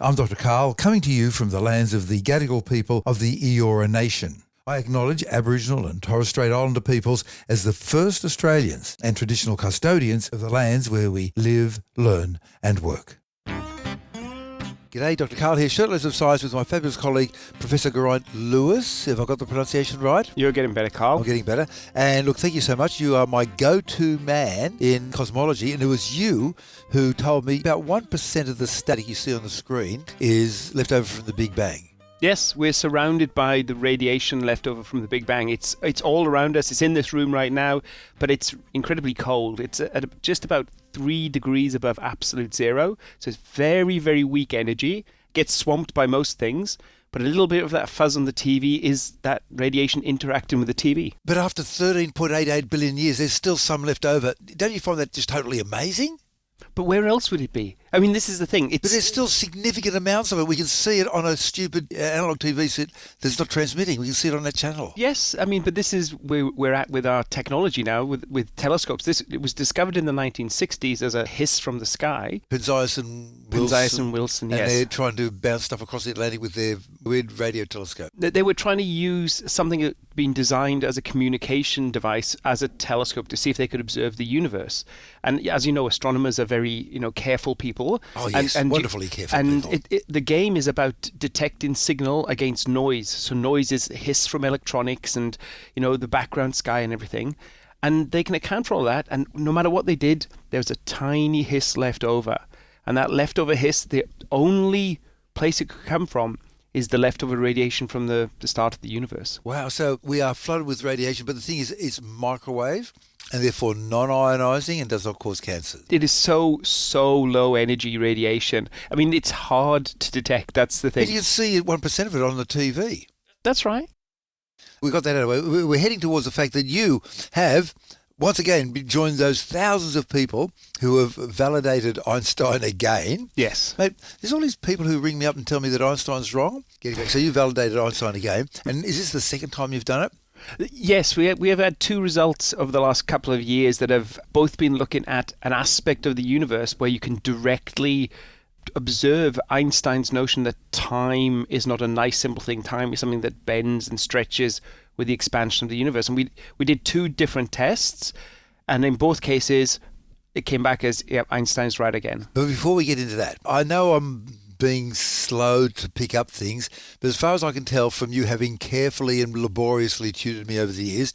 I'm Dr. Karl, coming to you from the lands of the Gadigal people of the Eora Nation. I acknowledge Aboriginal and Torres Strait Islander peoples as the first Australians and traditional custodians of the lands where we live, learn and work. G'day, Dr. Karl here, shirtless of science with my fabulous colleague, Professor Geraint Lewis. Have I got the pronunciation right? You're getting better, Karl. I'm getting better. And look, thank you so much. You are my go-to man in cosmology, and it was you who told me about 1% of the static you see on the screen is left over from the Big Bang. Yes, we're surrounded by the radiation left over from the Big Bang. It's all around us. It's in this room right now, but it's incredibly cold. It's at just about 3 degrees above absolute zero. So it's very, very weak energy. Gets swamped by most things, but a little bit of that fuzz on the TV is that radiation interacting with the TV. But after 13.88 billion years, there's still some left over. Don't you find that just totally amazing? But where else would it be? I mean, this is the thing. But there's still significant amounts of it. We can see it on a stupid analog TV set that's not transmitting. We can see it on that channel. Yes, I mean, but this is where we're at with our technology now, with telescopes. It was discovered in the 1960s as a hiss from the sky. Penzias and Wilson, yes. And they're trying to bounce stuff across the Atlantic with their weird radio telescope. They were trying to use something that had been designed as a communication device, as a telescope, to see if they could observe the universe. And as you know, astronomers are very, careful people. Oh, yes, and wonderfully careful and people. And the game is about detecting signal against noise. So noise is hiss from electronics and, the background sky and everything. And they can account for all that. And no matter what they did, there's a tiny hiss left over. And that leftover hiss, the only place it could come from is the leftover radiation from the start of the universe. Wow, so we are flooded with radiation, but the thing is, it's microwave and therefore non-ionizing and does not cause cancer. It is so low energy radiation. I mean, it's hard to detect. That's the thing. But you can see 1% of it on the TV. That's right. We got that out of the way. We're heading towards the fact that you have, once again, joined those thousands of people who have validated Einstein again. Yes. Mate, there's all these people who ring me up and tell me that Einstein's wrong. Getting back. So you validated Einstein again. And is this the second time you've done it? Yes, we have had 2 results over the last couple of years that have both been looking at an aspect of the universe where you can directly observe Einstein's notion that time is not a nice simple thing. Time is something that bends and stretches with the expansion of the universe. And we did 2 different tests, and in both cases it came back as, yeah, Einstein's right again. But before we get into that, I know I'm being slow to pick up things, but as far as I can tell from you having carefully and laboriously tutored me over the years,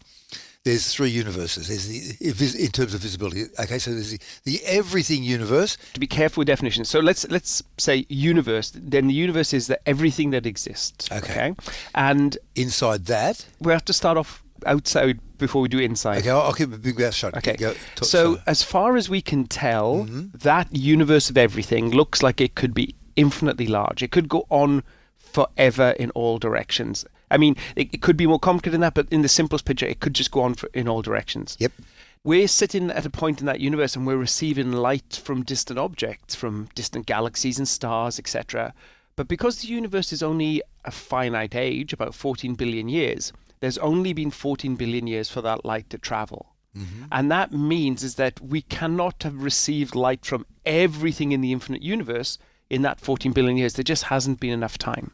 there's 3 universes. There's in terms of visibility. Okay, so there's the everything universe. To be careful with definitions. So let's say universe. Then the universe is everything that exists. Okay. And inside that, we have to start off outside before we do inside. Okay, I'll keep a big mouth shut. Okay. So as far as we can tell, that universe of everything looks like it could be infinitely large. It could go on forever in all directions. I mean, it could be more complicated than that, but in the simplest picture, it could just go on in all directions. Yep. We're sitting at a point in that universe and we're receiving light from distant objects, from distant galaxies and stars, etc. But because the universe is only a finite age, about 14 billion years, there's only been 14 billion years for that light to travel. Mm-hmm. And that means is that we cannot have received light from everything in the infinite universe in that 14 billion years. There just hasn't been enough time.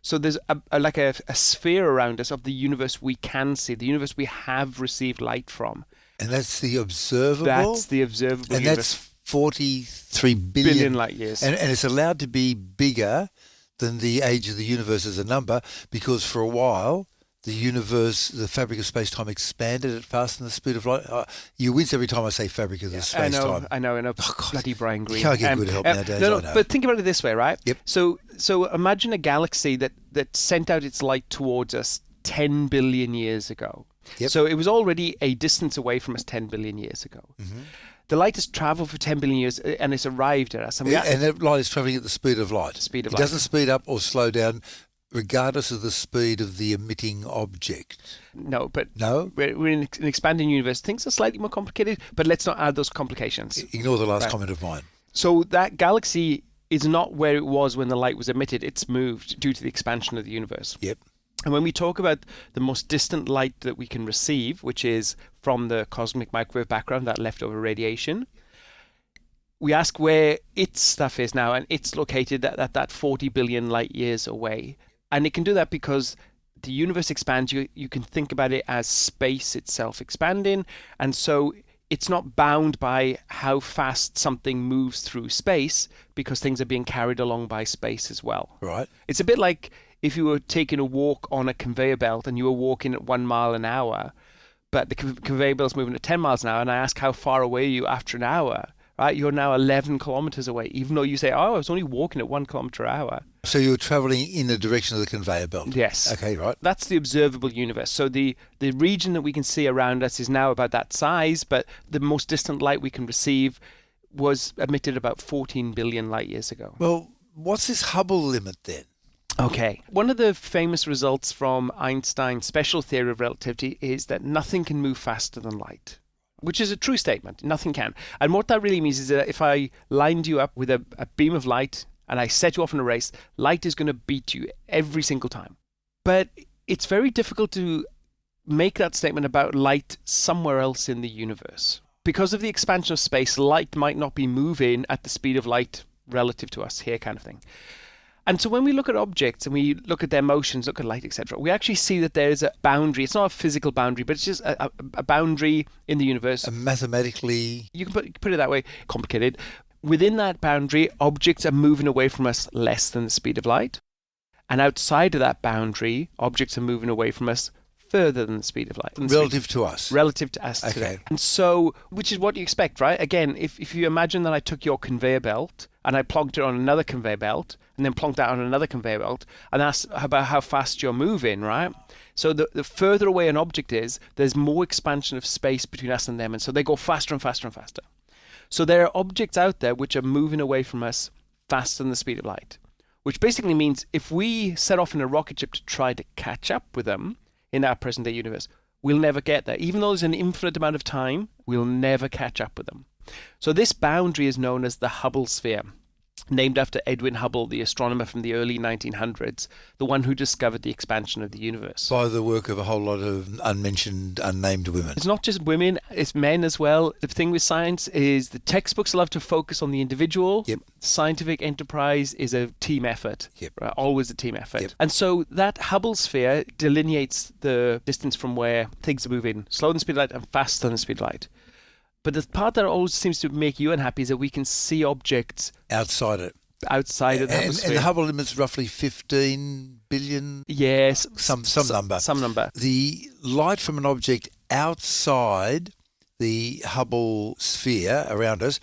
So there's a sphere around us of the universe we can see, the universe we have received light from. And that's the observable? That's the observable and universe. That's 43 billion light years. And it's allowed to be bigger than the age of the universe as a number, because for a while the universe, the fabric of space-time expanded at faster than the speed of light. You wince every time I say fabric of the space-time. I know. Bloody Brian Greene. You can't get good help nowadays, No, I know. but think about it this way, right? Yep. So imagine a galaxy that sent out its light towards us 10 billion years ago. Yep. So it was already a distance away from us 10 billion years ago. Mm-hmm. The light has travelled for 10 billion years and it's arrived at us. And that light is travelling at the speed of light. It doesn't speed up or slow down regardless of the speed of the emitting object. No, but no? We're in an expanding universe. Things are slightly more complicated, but let's not add those complications. Ignore the last comment of mine. So that galaxy is not where it was when the light was emitted. It's moved due to the expansion of the universe. Yep. And when we talk about the most distant light that we can receive, which is from the cosmic microwave background, that leftover radiation, we ask where its stuff is now, and it's located at that 40 billion light years away. And it can do that because the universe expands. You can think about it as space itself expanding. And so it's not bound by how fast something moves through space, because things are being carried along by space as well. Right. It's a bit like if you were taking a walk on a conveyor belt and you were walking at 1 mile an hour, but the conveyor belt's moving at 10 miles an hour, and I ask how far away are you after an hour, right? You're now 11 kilometers away, even though you say, oh, I was only walking at 1 kilometer an hour. So you're travelling in the direction of the conveyor belt? Yes. Okay, right. That's the observable universe. So the region that we can see around us is now about that size, but the most distant light we can receive was emitted about 14 billion light years ago. Well, what's this Hubble limit then? Okay. One of the famous results from Einstein's special theory of relativity is that nothing can move faster than light, which is a true statement. Nothing can. And what that really means is that if I lined you up with a beam of light and I set you off in a race, light is going to beat you every single time. But it's very difficult to make that statement about light somewhere else in the universe. Because of the expansion of space, light might not be moving at the speed of light relative to us here, kind of thing. And so when we look at objects and we look at their motions, look at light, etc., we actually see that there is a boundary. It's not a physical boundary, but it's just a boundary in the universe. And mathematically... You can put it that way, complicated. Within that boundary, objects are moving away from us less than the speed of light. And outside of that boundary, objects are moving away from us further than the speed of light. Relative to us. Relative to us today. And so, which is what you expect, right? Again, if you imagine that I took your conveyor belt and I plonked it on another conveyor belt and then plonked that on another conveyor belt and asked about how fast you're moving, right? So the further away an object is, there's more expansion of space between us and them. And so they go faster and faster and faster. So there are objects out there which are moving away from us faster than the speed of light, which basically means if we set off in a rocket ship to try to catch up with them in our present-day universe, we'll never get there. Even though there's an infinite amount of time, we'll never catch up with them. So this boundary is known as the Hubble sphere, named after Edwin Hubble, the astronomer from the early 1900s, the one who discovered the expansion of the universe. By the work of a whole lot of unmentioned, unnamed women. It's not just women, it's men as well. The thing with science is the textbooks love to focus on the individual. Yep. Scientific enterprise is a team effort. Yep. Right? Always a team effort. Yep. And so that Hubble sphere delineates the distance from where things are moving slower than the speed of light and faster than the speed of light. But the part that always seems to make you unhappy is that we can see objects outside it. Outside of the Hubble sphere. And the Hubble limit's roughly 15 billion? Yes. Some number. Some number. The light from an object outside the Hubble sphere around us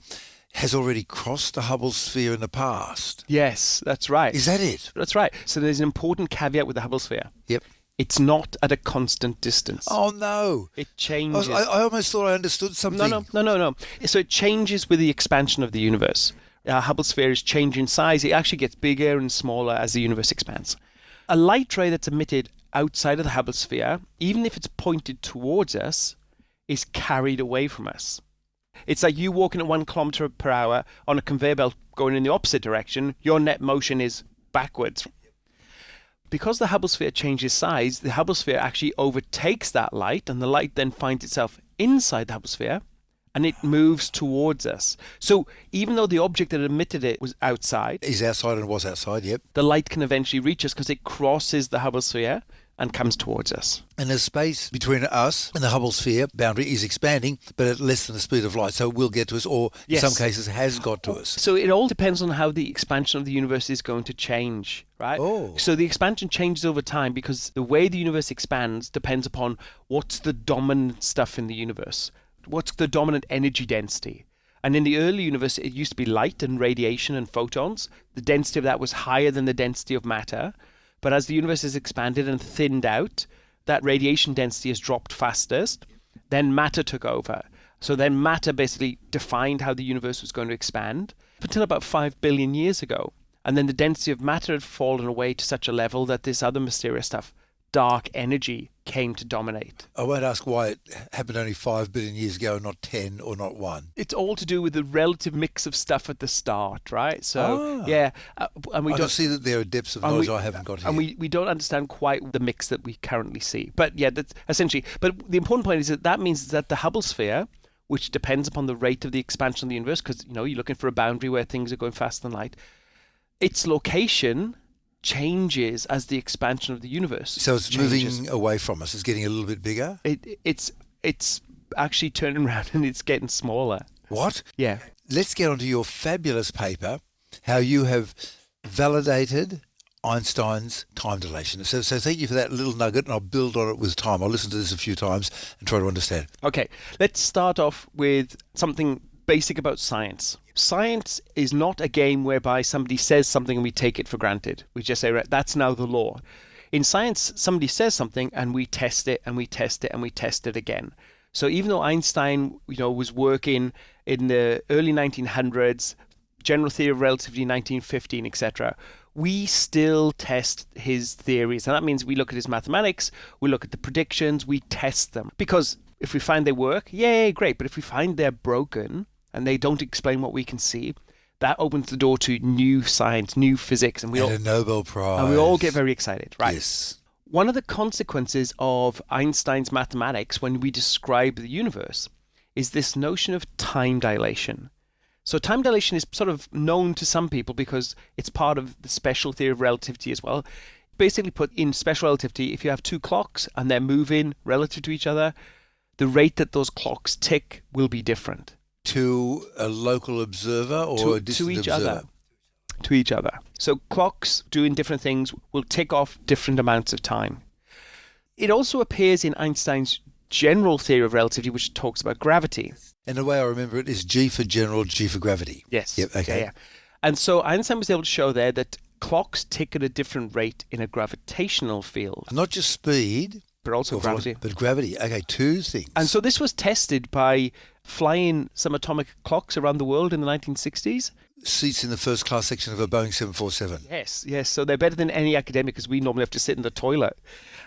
has already crossed the Hubble sphere in the past. Yes, that's right. Is that it? That's right. So there's an important caveat with the Hubble sphere. Yep. It's not at a constant distance. Oh, no. It changes. I almost thought I understood something. No. So it changes with the expansion of the universe. Our Hubble sphere is changing size. It actually gets bigger and smaller as the universe expands. A light ray that's emitted outside of the Hubble sphere, even if it's pointed towards us, is carried away from us. It's like you walking at 1 kilometer per hour on a conveyor belt going in the opposite direction. Your net motion is backwards. Because the Hubble sphere changes size, the Hubble sphere actually overtakes that light, and the light then finds itself inside the Hubble sphere, and it moves towards us. So even though the object that emitted it was outside... Is outside and was outside, yep. The light can eventually reach us because it crosses the Hubble sphere and comes towards us. And the space between us and the Hubble sphere boundary is expanding, but at less than the speed of light. So it will get to us, or yes. In some cases has got to us. So it all depends on how the expansion of the universe is going to change, right? Oh. So the expansion changes over time because the way the universe expands depends upon what's the dominant stuff in the universe. What's the dominant energy density? And in the early universe, it used to be light and radiation and photons. The density of that was higher than the density of matter. But as the universe has expanded and thinned out, that radiation density has dropped fastest. Then matter took over. So then matter basically defined how the universe was going to expand up until about 5 billion years ago. And then the density of matter had fallen away to such a level that this other mysterious stuff, dark energy, came to dominate. I won't ask why it happened only 5 billion years ago, not 10 or not 1. It's all to do with the relative mix of stuff at the start, right? So, yeah. And we I don't see that there are depths of knowledge I haven't got here. And we don't understand quite the mix that we currently see. But yeah, that's essentially. But the important point is that means that the Hubble sphere, which depends upon the rate of the expansion of the universe, because, you're looking for a boundary where things are going faster than light. Its location changes as the expansion of the universe So it's changes. moving away from us. It's getting a little bit bigger. It's actually turning around and it's getting smaller. What? Yeah. Let's get onto your fabulous paper, how you have validated Einstein's time dilation. So thank you for that little nugget, and I'll build on it with time. I'll listen to this a few times and try to understand. Okay, let's start off with something basic about science. Science is not a game whereby somebody says something and we take it for granted. We just say, right, that's now the law. In science, somebody says something and we test it and we test it and we test it again. So even though Einstein, was working in the early 1900s, general theory of relativity 1915, etc., we still test his theories. And that means we look at his mathematics, we look at the predictions, we test them. Because if we find they work, yay, great. But if we find they're broken and they don't explain what we can see, that opens the door to new science, new physics. And a Nobel Prize. And we all get very excited, right? Yes. One of the consequences of Einstein's mathematics when we describe the universe is this notion of time dilation. So time dilation is sort of known to some people because it's part of the special theory of relativity as well. Basically put in special relativity, if you have two clocks and they're moving relative to each other, the rate that those clocks tick will be different. To a local observer or a distant to each observer? other. To each other. So clocks doing different things will tick off different amounts of time. It also appears in Einstein's general theory of relativity, which talks about gravity. And the way I remember it is G for general, G for gravity. Yes. Yep, okay. Yeah. And so Einstein was able to show there that clocks tick at a different rate in a gravitational field. Not just speed, but also gravity. But gravity. Okay, two things. And so this was tested by flying some atomic clocks around the world in the 1960s. Seats in the first class section of a Boeing 747. Yes. So they're better than any academic because we normally have to sit in the toilet.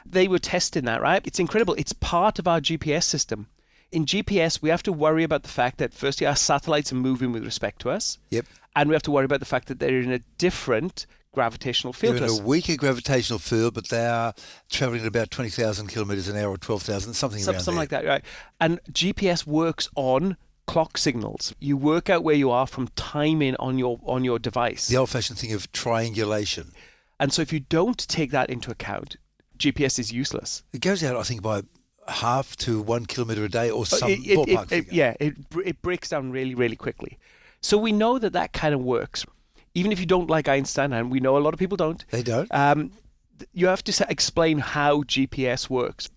They were testing that, right? It's incredible. It's part of our GPS system. In GPS, we have to worry about the fact that firstly, our satellites are moving with respect to us. Yep. And we have to worry about the fact that they're in a different gravitational field. They're in a weaker gravitational field, but they are travelling at about 20,000 kilometres an hour or 12,000, something around Something there. like that, right? And GPS works on clock signals. You work out where you are from timing on your device. The old-fashioned thing of triangulation. And so if you don't take that into account, GPS is useless. It goes out, I think, by half to 1 kilometre a day or some ballpark figure. It breaks down really, really quickly. So we know that kind of works. Even if you don't like Einstein, and we know a lot of people don't. They don't? You have to explain how GPS works.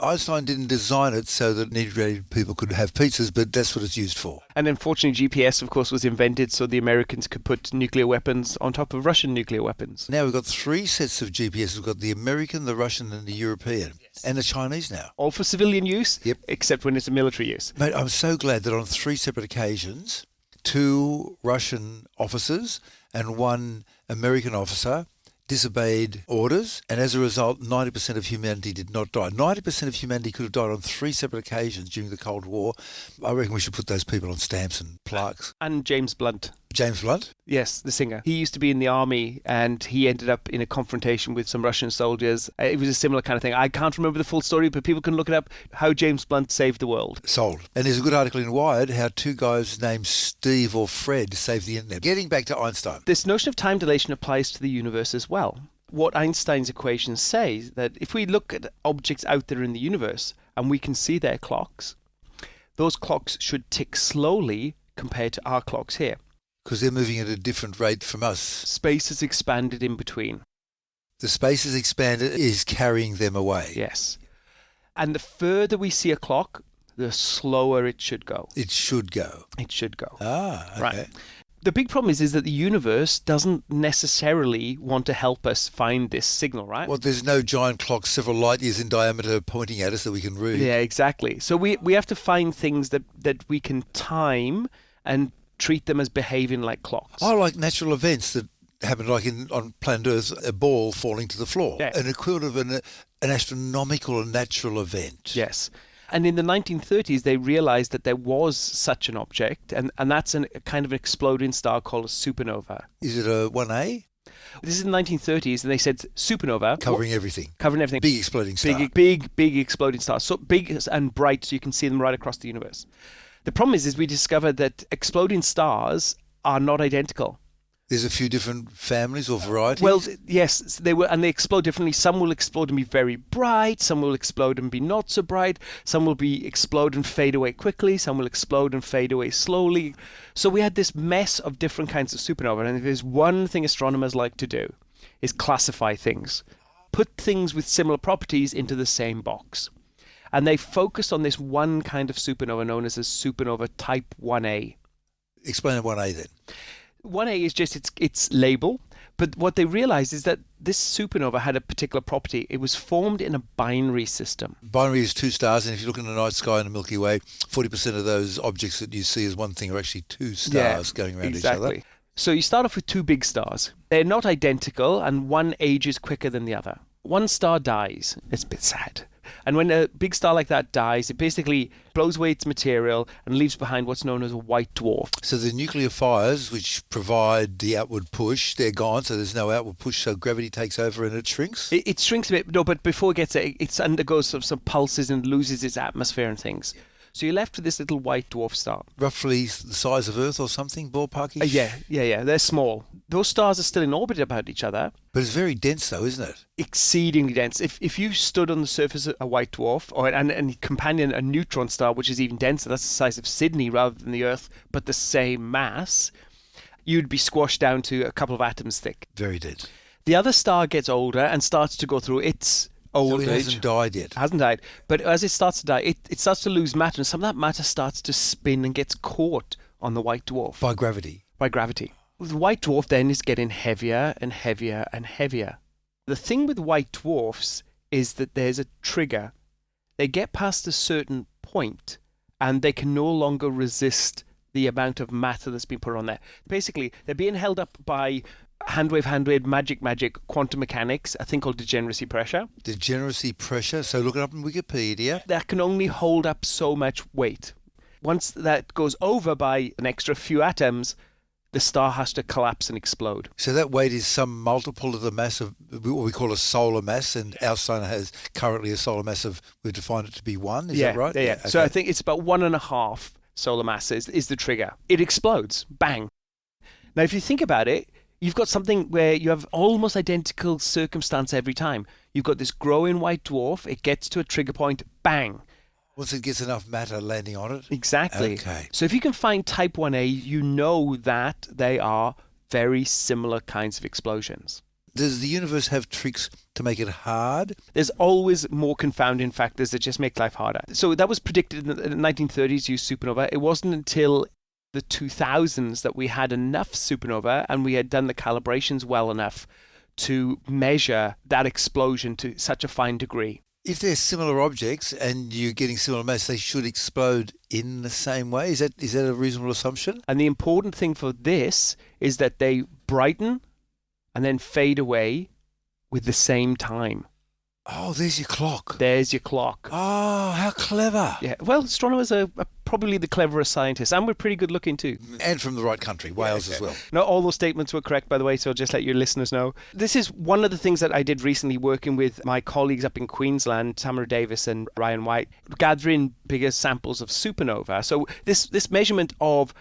Einstein didn't design it so that inebriated people could have pizzas, but that's what it's used for. And unfortunately, GPS, of course, was invented so the Americans could put nuclear weapons on top of Russian nuclear weapons. Now we've got three sets of GPS. We've got the American, the Russian and the European. Yes. And the Chinese now. All for civilian use, yep, except when it's a military use. Mate, I'm so glad that on three separate occasions, two Russian officers and one American officer disobeyed orders, and as a result, 90% of humanity did not die. 90% of humanity could have died on three separate occasions during the Cold War. I reckon we should put those people on stamps and plaques. And James Blunt. James Blunt? Yes, the singer. He used to be in the army and he ended up in a confrontation with some Russian soldiers. It was a similar kind of thing. I can't remember the full story, but people can look it up, how James Blunt saved the world. Sold. And there's a good article in Wired, how two guys named Steve or Fred saved the internet. Getting back to Einstein. This notion of time dilation applies to the universe as well. What Einstein's equations say is that if we look at objects out there in the universe and we can see their clocks, those clocks should tick slowly compared to our clocks here. Because they're moving at a different rate from us. Space is expanded in between. The space is expanded is carrying them away. Yes. And the further we see a clock, the slower it should go. It should go. It should go. Ah, okay. Right. The big problem is that the universe doesn't necessarily want to help us find this signal, right? Well, there's no giant clock several light years in diameter pointing at us that we can read. Yeah, exactly. So we have to find things that we can time and treat them as behaving like clocks. Oh, like natural events that happen like on planet Earth, a ball falling to the floor. Yeah. An equivalent of an astronomical natural event. Yes. And in the 1930s, they realized that there was such an object, and that's a kind of an exploding star called a supernova. Is it a 1A? This is in the 1930s, and they said supernova. Covering everything. Covering everything. Big exploding star. Big exploding star. So big and bright, so you can see them right across the universe. The problem is we discovered that exploding stars are not identical. There's a few different families or varieties? Well, yes, they explode differently. Some will explode and be very bright. Some will explode and be not so bright. Some will explode and fade away quickly. Some will explode and fade away slowly. So we had this mess of different kinds of supernova. And if there's one thing astronomers like to do is classify things. Put things with similar properties into the same box. And they focused on this one kind of supernova known as a supernova type 1A. Explain 1A then. 1A is just its label, but what they realized is that this supernova had a particular property. It was formed in a binary system. Binary is two stars, and if you look in the night sky in the Milky Way, 40% of those objects that you see as one thing are actually two stars going around each other. So you start off with two big stars. They're not identical, and one ages quicker than the other. One star dies. It's a bit sad. And when a big star like that dies, it basically blows away its material and leaves behind what's known as a white dwarf. So the nuclear fires, which provide the outward push, they're gone, so there's no outward push, so gravity takes over and it shrinks? It shrinks a bit, no, but before it gets there, it undergoes some pulses and loses its atmosphere and things. So you're left with this little white dwarf star. Roughly the size of Earth or something, ballparkish? Yeah. They're small. Those stars are still in orbit about each other. But it's very dense though, isn't it? Exceedingly dense. If you stood on the surface of a white dwarf, and companion a neutron star, which is even denser, that's the size of Sydney rather than the Earth, but the same mass, you'd be squashed down to a couple of atoms thick. Very dense. The other star gets older and starts to go through its old age. So it hasn't died yet. Hasn't died. But as it starts to die, it starts to lose matter, and some of that matter starts to spin and gets caught on the white dwarf. By gravity? By gravity. The white dwarf then is getting heavier and heavier and heavier. The thing with white dwarfs is that there's a trigger. They get past a certain point, and they can no longer resist the amount of matter that's been put on there. Basically, they're being held up by handwave, magic, quantum mechanics, a thing called degeneracy pressure. Degeneracy pressure? So look it up in Wikipedia. That can only hold up so much weight. Once that goes over by an extra few atoms, the star has to collapse and explode. So that weight is some multiple of the mass of what we call a solar mass, and our sun has currently a solar mass of, we've defined it to be 1, is that right? Yeah. Okay. So I think it's about 1.5 solar masses is the trigger. It explodes. Bang. Now, if you think about it, you've got something where you have almost identical circumstance every time. You've got this growing white dwarf, it gets to a trigger point, bang. Once it gets enough matter landing on it? Exactly. Okay. So if you can find type 1A, you know that they are very similar kinds of explosions. Does the universe have tricks to make it hard? There's always more confounding factors that just make life harder. So that was predicted in the 1930s, use supernova. It wasn't until the 2000s that we had enough supernova and we had done the calibrations well enough to measure that explosion to such a fine degree. If they're similar objects and you're getting similar mass, they should explode in the same way? Is that a reasonable assumption? And the important thing for this is that they brighten and then fade away with the same time. Oh, there's your clock. There's your clock. Oh, how clever. Yeah, well, astronomers are probably the cleverest scientists, and we're pretty good looking too. And from the right country, Wales as well. Not all those statements were correct, by the way, so I'll just let your listeners know. This is one of the things that I did recently working with my colleagues up in Queensland, Tamara Davis and Ryan White, gathering bigger samples of supernova. So this measurement of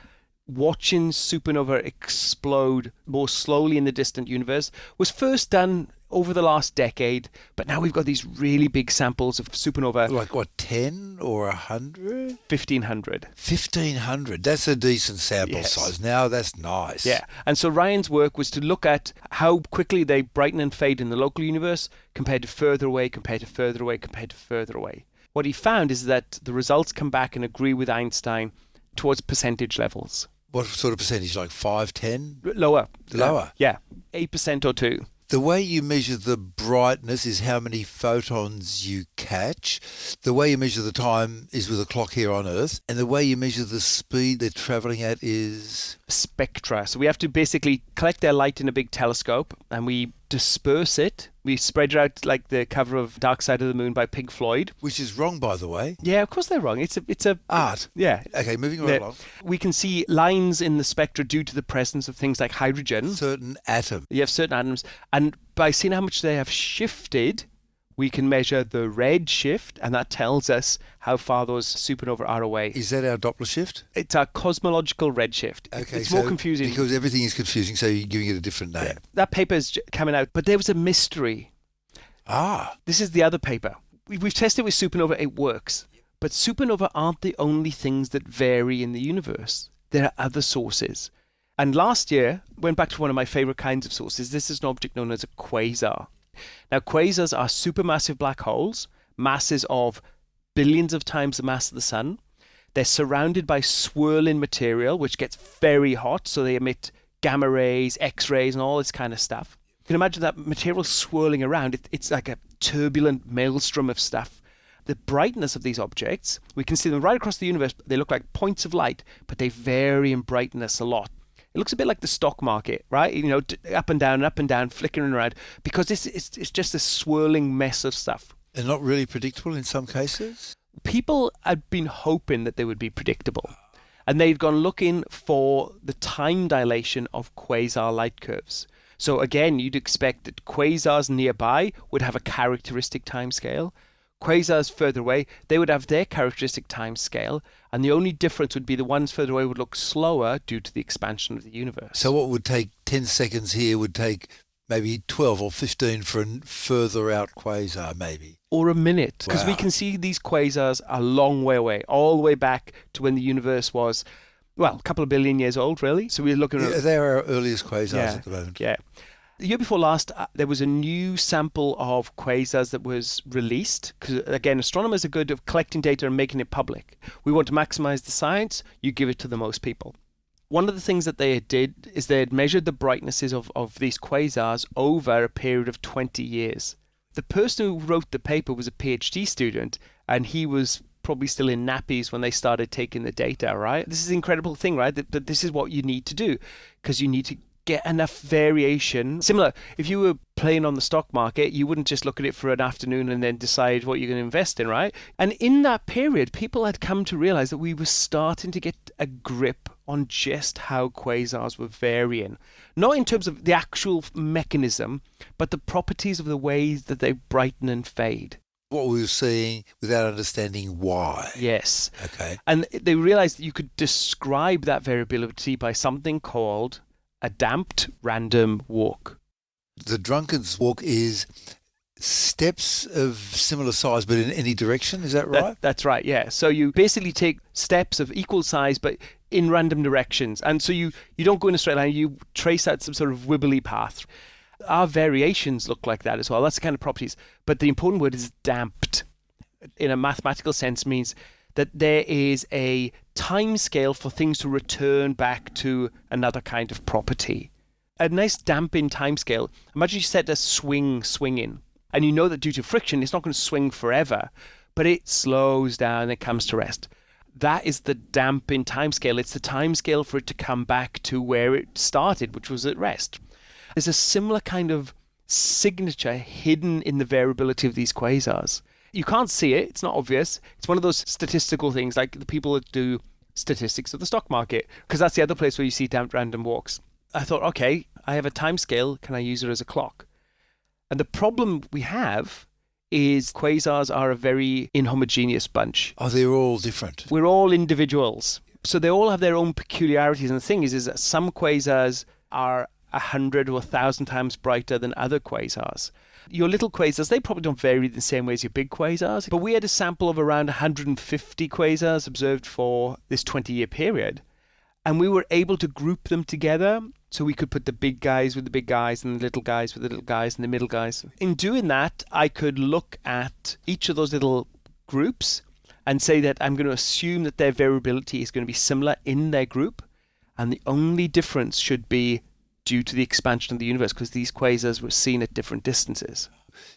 watching supernova explode more slowly in the distant universe was first done over the last decade, but now we've got these really big samples of supernova. Like what, 10 or 100? 1,500. 1,500. That's a decent sample size. Now that's nice. Yeah. And so Ryan's work was to look at how quickly they brighten and fade in the local universe compared to further away, compared to further away, compared to further away. What he found is that the results come back and agree with Einstein towards percentage levels. What sort of percentage? Like 5, 10? Lower. Lower? Yeah. 8% or 2%. The way you measure the brightness is how many photons you catch. The way you measure the time is with a clock here on Earth. And the way you measure the speed they're travelling at is... spectra. So we have to basically collect their light in a big telescope and we disperse it. We spread it out like the cover of Dark Side of the Moon by Pink Floyd. Which is wrong, by the way. Yeah, of course they're wrong. It's a art. Yeah. Okay, moving right along. We can see lines in the spectra due to the presence of things like hydrogen. Certain atom. You have certain atoms. And by seeing how much they have shifted We can measure the red shift, and that tells us how far those supernovae are away. Is that our Doppler shift? It's our cosmological redshift. Okay, it's more confusing. Because everything is confusing, so you're giving it a different name. Yeah, that paper is coming out, but there was a mystery. This is the other paper. We've tested with supernova, it works. But supernova aren't the only things that vary in the universe. There are other sources. And last year, went back to one of my favorite kinds of sources. This is an object known as a quasar. Now, quasars are supermassive black holes, masses of billions of times the mass of the sun. They're surrounded by swirling material, which gets very hot, so they emit gamma rays, X-rays, and all this kind of stuff. You can imagine that material swirling around. It's like a turbulent maelstrom of stuff. The brightness of these objects, we can see them right across the universe. They look like points of light, but they vary in brightness a lot. It looks a bit like the stock market, right? You know, up and down, flickering around, because it's just a swirling mess of stuff. And not really predictable in some cases? People had been hoping that they would be predictable. And they'd gone looking for the time dilation of quasar light curves. So again, you'd expect that quasars nearby would have a characteristic time scale. Quasars further away, they would have their characteristic time scale, and the only difference would be the ones further away would look slower due to the expansion of the universe. So what would take 10 seconds here would take maybe 12 or 15 for a further out quasar, maybe. Or a minute, because Wow. we can see these quasars a long way away, all the way back to when the universe was, well, a couple of billion years old, really. So we're looking at... They're our earliest quasars at the moment. Yeah. The year before last, there was a new sample of quasars that was released. Because, again, astronomers are good at collecting data and making it public. We want to maximize the science, you give it to the most people. One of the things that they did is they had measured the brightnesses of these quasars over a period of 20 years. The person who wrote the paper was a PhD student, and he was probably still in nappies when they started taking the data, right? This is an incredible thing, right? That this is what you need to do, because you need to get enough variation. Similar, if you were playing on the stock market, you wouldn't just look at it for an afternoon and then decide what you're going to invest in, right? And in that period, people had come to realize that we were starting to get a grip on just how quasars were varying. Not in terms of the actual mechanism, but the properties of the ways that they brighten and fade. What we were seeing without understanding why. Yes. Okay. And they realized that you could describe that variability by something called a damped random walk. The drunkard's walk is steps of similar size but in any direction, is that right? That's right, yeah. So you basically take steps of equal size but in random directions. And so you don't go in a straight line, you trace out some sort of wibbly path. Our variations look like that as well. That's the kind of properties. But the important word is damped. In a mathematical sense means that there is a time scale for things to return back to another kind of property. A nice damping time scale. Imagine you set a swinging, and you know that due to friction, it's not going to swing forever, but it slows down and it comes to rest. That is the damping time scale. It's the time scale for it to come back to where it started, which was at rest. There's a similar kind of signature hidden in the variability of these quasars. You can't see it, it's not obvious. It's one of those statistical things, like the people that do statistics of the stock market, because that's the other place where you see damped random walks. I thought, okay, I have a time scale, can I use it as a clock? And the problem we have is quasars are a very inhomogeneous bunch. Oh, they're all different. We're all individuals. So they all have their own peculiarities. And the thing is that some quasars are 100 or 1,000 times brighter than other quasars. Your little quasars, they probably don't vary the same way as your big quasars. But we had a sample of around 150 quasars observed for this 20-year period. And we were able to group them together. So we could put the big guys with the big guys and the little guys with the little guys and the middle guys. In doing that, I could look at each of those little groups and say that I'm going to assume that their variability is going to be similar in their group. And the only difference should be due to the expansion of the universe, because these quasars were seen at different distances.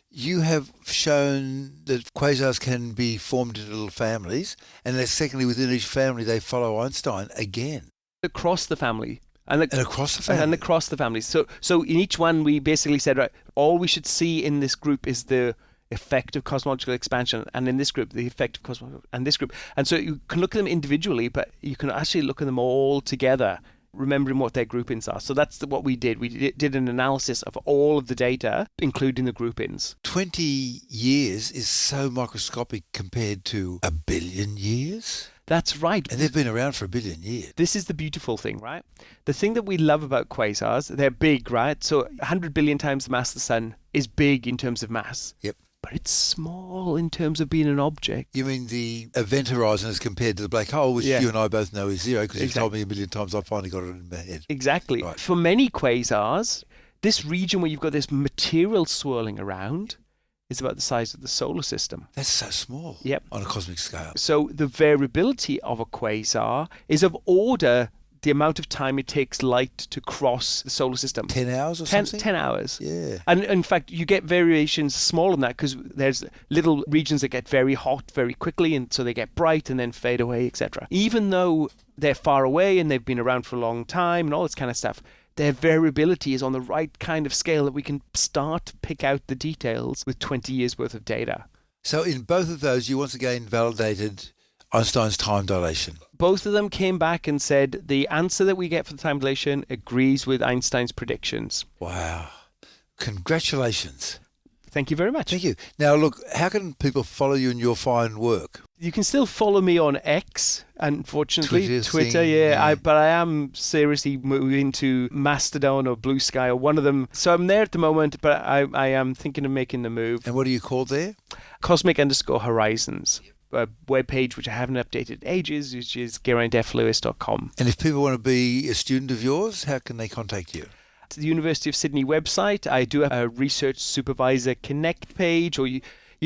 You have shown that quasars can be formed into little families, and that secondly, within each family, they follow Einstein again. Across the family. And across the family? And across the family. So in each one, we basically said, right, all we should see in this group is the effect of cosmological expansion, and in this group, the effect of cosmological, and this group. And so you can look at them individually, but you can actually look at them all together remembering what their groupings are. So that's what we did. We did an analysis of all of the data, including the groupings. 20 years is so microscopic compared to 1 billion years. That's right. And they've been around for 1 billion years. This is the beautiful thing, right? The thing that we love about quasars, they're big, right? So 100 billion times the mass of the sun is big in terms of mass. Yep. But it's small in terms of being an object. You mean the event horizon as compared to the black hole, which you and I both know is zero, because you've told me 1 million times. I finally got it in my head. Exactly. Right. For many quasars, this region where you've got this material swirling around is about the size of the solar system. That's so small. Yep. On a cosmic scale. So the variability of a quasar is of order the amount of time it takes light to cross the solar system. 10 hours or something? 10 hours. Yeah. And in fact, you get variations smaller than that because there's little regions that get very hot very quickly, and so they get bright and then fade away, etc. Even though they're far away and they've been around for a long time and all this kind of stuff, their variability is on the right kind of scale that we can start to pick out the details with 20 years worth of data. So in both of those, you once again validated Einstein's time dilation. Both of them came back and said the answer that we get for the time dilation agrees with Einstein's predictions. Wow. Congratulations. Thank you very much. Thank you. Now, look, how can people follow you in your fine work? You can still follow me on X, unfortunately. Twitter, yeah. But I am seriously moving to Mastodon or Blue Sky or one of them. So I'm there at the moment, but I am thinking of making the move. And what are you called there? Cosmic_Horizons. A webpage which I haven't updated in ages, which is geraintflewis.com. And if people want to be a student of yours, how can they contact you? To the University of Sydney website, I do have a Research Supervisor Connect page, or you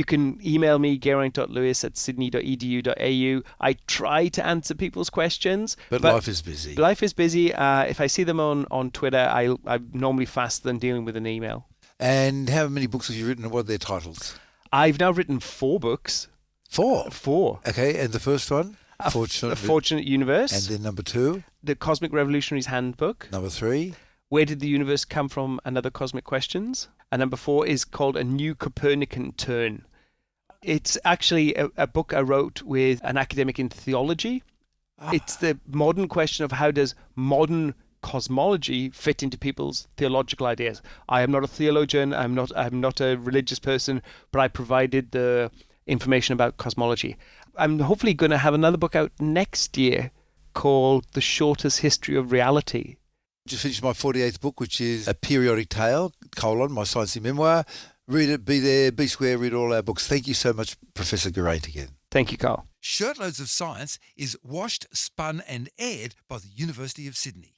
can email me, geraint.lewis@sydney.edu.au. I try to answer people's questions. But life is busy. Life is busy. If I see them on Twitter, I'm normally faster than dealing with an email. And how many books have you written and what are their titles? I've now written 4 books. 4? 4. Okay, and the first one? A Fortunate Universe. And then number 2? The Cosmic Revolutionary's Handbook. Number 3? Where Did the Universe Come From and Other Cosmic Questions. And number 4 is called A New Copernican Turn. It's actually a book I wrote with an academic in theology. It's the modern question of how does modern cosmology fit into people's theological ideas. I am not a theologian, I'm not a religious person, but I provided the information about cosmology. I'm hopefully going to have another book out next year called The Shortest History of Reality. Just finished my 48th book, which is A Periodic Tale, my sciencey memoir. Read it, be there, be square, read all our books. Thank you so much, Professor Geraint, again. Thank you, Carl. Shirtloads of Science is washed, spun and aired by the University of Sydney.